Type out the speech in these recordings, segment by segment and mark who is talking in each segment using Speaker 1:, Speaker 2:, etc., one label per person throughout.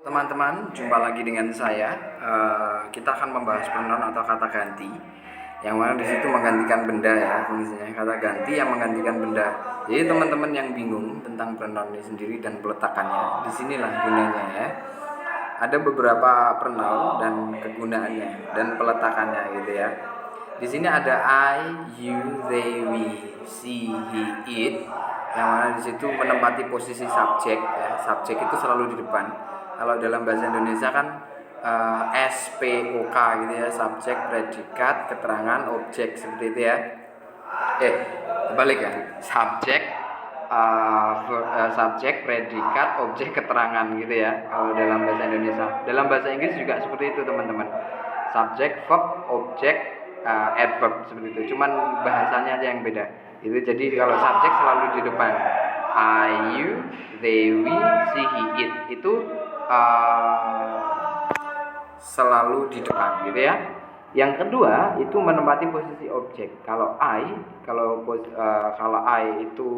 Speaker 1: Teman-teman, jumpa lagi dengan saya. Kita akan membahas pronoun atau kata ganti, yang mana di situ menggantikan benda ya fungsinya. Kata ganti yang menggantikan benda. Jadi teman-teman yang bingung tentang pronoun ini sendiri dan peletakannya, disinilah gunanya ya. Ada beberapa pronoun dan kegunaannya dan peletakannya gitu ya. Di sini ada I, you, they, we, she, he, it, yang mana di situ menempati posisi subjek ya. Subjek itu selalu di depan. Kalau dalam bahasa Indonesia kan SPOK gitu ya, subjek, predikat, keterangan, objek seperti itu ya. Balik ya, subjek, subjek, predikat, objek, keterangan gitu ya. Kalau dalam bahasa Indonesia, dalam bahasa Inggris juga seperti itu teman-teman. Subjek, verb, objek, adverb seperti itu. Cuman bahasanya aja yang beda. Itu jadi kalau subjek selalu di depan. I, you, they, we, she, he, it itu selalu di depan gitu ya. Yang kedua itu menempati posisi objek. Kalau I itu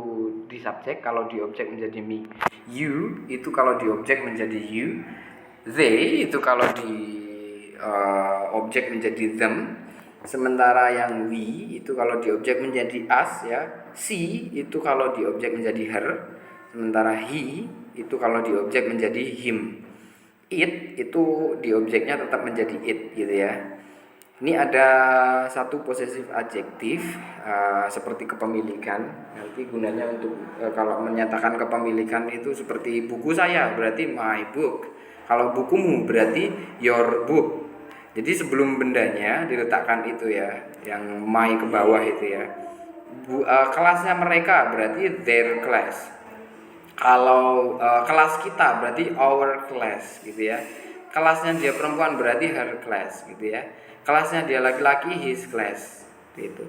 Speaker 1: di subjek, kalau di objek menjadi me. You itu kalau di objek menjadi you. They itu kalau di objek menjadi them. Sementara yang we itu kalau di objek menjadi us ya. She itu kalau di objek menjadi her. Sementara he itu kalau di objek menjadi him. It itu di objeknya tetap menjadi it gitu ya. Ini ada satu possessive adjektif seperti kepemilikan. Nanti gunanya untuk kalau menyatakan kepemilikan itu seperti buku saya berarti my book. Kalau bukumu berarti your book. Jadi sebelum bendanya diletakkan itu ya, yang my ke bawah itu ya. Kelasnya mereka berarti their class. Kalau kelas kita berarti our class gitu ya. Kelasnya dia perempuan berarti her class gitu ya. Kelasnya dia laki-laki his class gitu.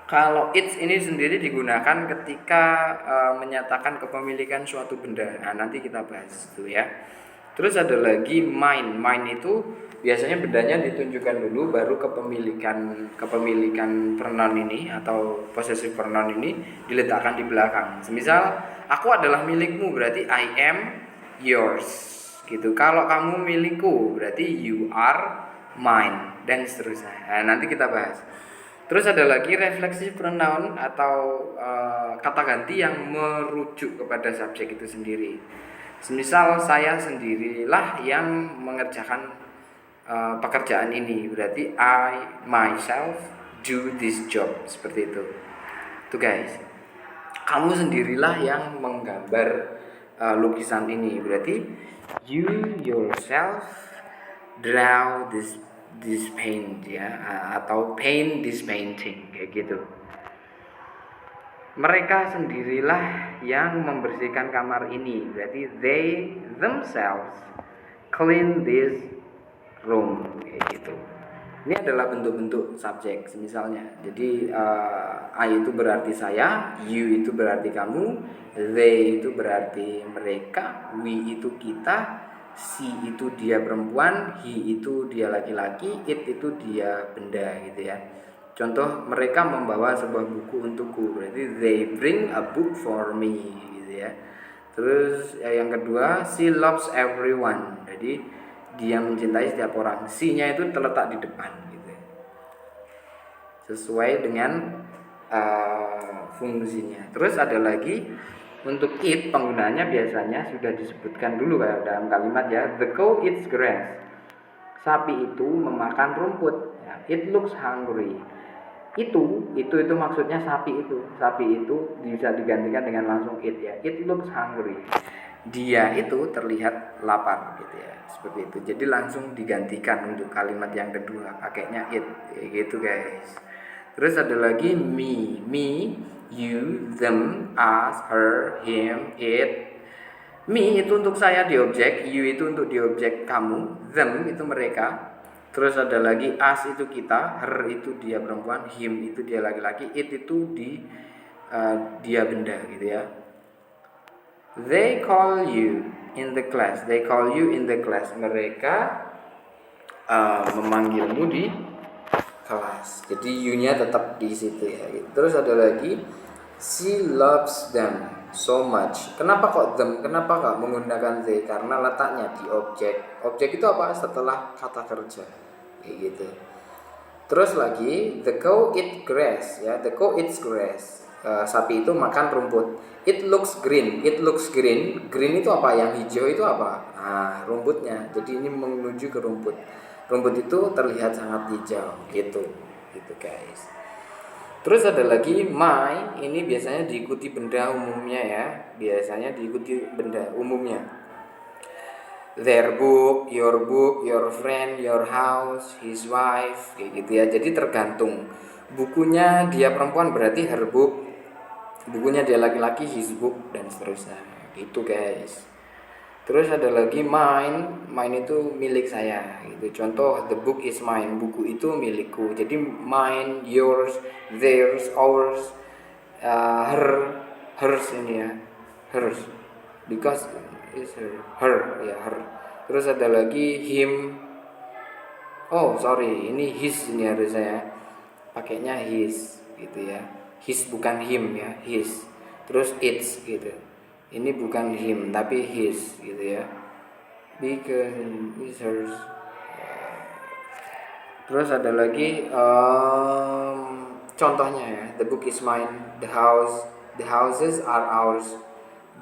Speaker 1: Kalau it ini sendiri digunakan ketika menyatakan kepemilikan suatu benda. Nah, nanti kita bahas itu ya. Terus ada lagi mine. Mine itu biasanya bendanya ditunjukkan dulu, baru kepemilikan pronoun ini atau possessive pronoun ini diletakkan di belakang. Semisal aku adalah milikmu berarti I am yours gitu. Kalau kamu milikku berarti you are mine dan seterusnya. Nah, nanti kita bahas. Terus ada lagi reflexive pronoun atau kata ganti yang merujuk kepada subjek itu sendiri. Semisal saya sendirilah yang mengerjakan pekerjaan ini, berarti I myself do this job, seperti itu. Tuh guys, kamu sendirilah yang menggambar lukisan ini, berarti you yourself draw this paint ya, atau paint this painting kayak gitu. Mereka sendirilah yang membersihkan kamar ini, berarti they themselves clean this room kayak gitu. Ini adalah bentuk-bentuk subjek misalnya. Jadi I itu berarti saya, you itu berarti kamu, they itu berarti mereka, we itu kita, she itu dia perempuan, he itu dia laki-laki, it itu dia benda gitu ya. Contoh, mereka membawa sebuah buku untukku, berarti they bring a book for me gitu ya. Terus yang kedua, she loves everyone, jadi dia mencintai setiap orang. She-nya itu terletak di depan gitu. Sesuai dengan fungsinya. Terus ada lagi untuk it, penggunaannya biasanya sudah disebutkan dulu dalam kalimat ya. The cow eats grass. Sapi itu memakan rumput ya. It looks hungry. Itu maksudnya sapi itu bisa digantikan dengan langsung it ya. It looks hungry. Dia itu terlihat lapar gitu ya, seperti itu. Jadi langsung digantikan untuk kalimat yang kedua pakainya it gitu guys. Terus ada lagi me, you, them, us, her, him, it. Me itu untuk saya di objek, you itu untuk di objek kamu, them itu mereka. Terus ada lagi us itu kita, her itu dia perempuan, him itu dia laki-laki, it itu dia benda gitu ya. They call you in the class. They call you in the class. Mereka memanggilmu di kelas. Jadi you-nya tetap di situ ya. Terus ada lagi she loves them. so much. Kenapa kok them? Kenapa kok menggunakan they? Karena letaknya di objek. Objek itu apa? Setelah kata kerja. Kayak gitu. Terus lagi, the cow eat grass, ya. The cow eats grass. Sapi itu makan rumput. It looks green. It looks green. Green itu apa? Yang hijau itu apa? Nah, rumputnya. Jadi ini menuju ke rumput. Rumput itu terlihat sangat hijau, gitu. Gitu, guys. Terus ada lagi my, ini biasanya diikuti benda umumnya ya. Biasanya diikuti benda umumnya. Their book, your friend, your house, his wife, kayak gitu ya. Jadi tergantung. Bukunya dia perempuan berarti her book. Bukunya dia laki-laki his book dan seterusnya. Gitu, guys. Terus ada lagi mine itu milik saya gitu. Contoh, the book is mine, buku itu milikku. Jadi mine, yours, theirs, ours, hers ini ya, hers, because is her ya, her. Terus ada lagi him. Oh sorry, ini his, ini harus saya pakainya his gitu ya. His bukan him ya, his. Terus it's gitu. Ini bukan him tapi his gitu ya. Because it's hers. Terus ada lagi contohnya ya. The book is mine. The houses are ours.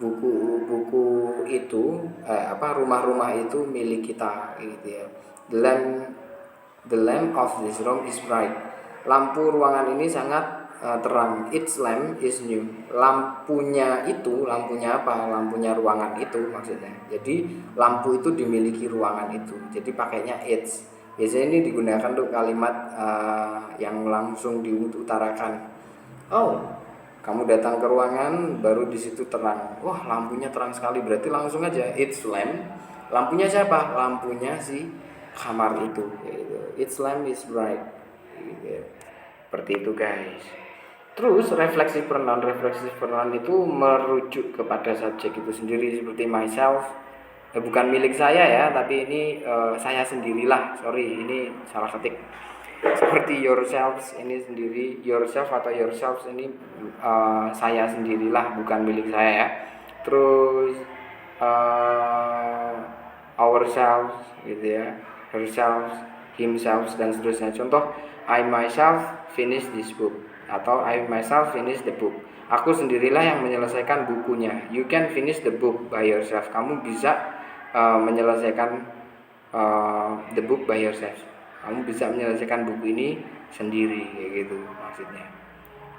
Speaker 1: Buku-buku itu rumah-rumah itu milik kita gitu ya. The lamp of this room is bright. Lampu ruangan ini sangat terang. Its lamp is new. Lampunya apa? Lampunya ruangan itu maksudnya. Jadi lampu itu dimiliki ruangan itu. Jadi pakainya its. Biasanya ini digunakan untuk kalimat yang langsung diutarakan. Oh, kamu datang ke ruangan baru di situ terang. Wah, lampunya terang sekali. Berarti langsung aja its lamp. Lampunya siapa? Lampunya si kamar itu. Gitu. Its lamp is bright. Gitu. Seperti itu, guys. Terus refleksif pronoun itu merujuk kepada subjek itu sendiri seperti myself. Bukan milik saya ya, tapi ini saya sendirilah. Sorry, ini salah ketik. Seperti yourselves ini sendiri, yourself atau yourselves ini saya sendirilah, bukan milik saya ya. Terus ourselves gitu ya, herself, himself dan seterusnya. Contoh, I myself finish this book atau I myself finish the book. Aku sendirilah yang menyelesaikan bukunya. You can finish the book by yourself. Kamu bisa menyelesaikan the book by yourself. Kamu bisa menyelesaikan buku ini sendiri kayak gitu maksudnya.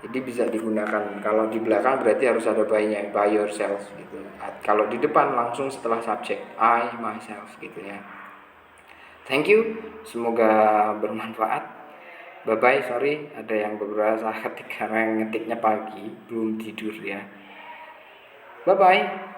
Speaker 1: Jadi bisa digunakan. Kalau di belakang berarti harus ada by-nya, by yourself gitu. Kalau di depan langsung setelah subjek I myself gitu ya. Thank you. Semoga bermanfaat. Bye bye. Sorry ada yang beberapa saat ketika ngetiknya pagi belum tidur ya. Bye bye.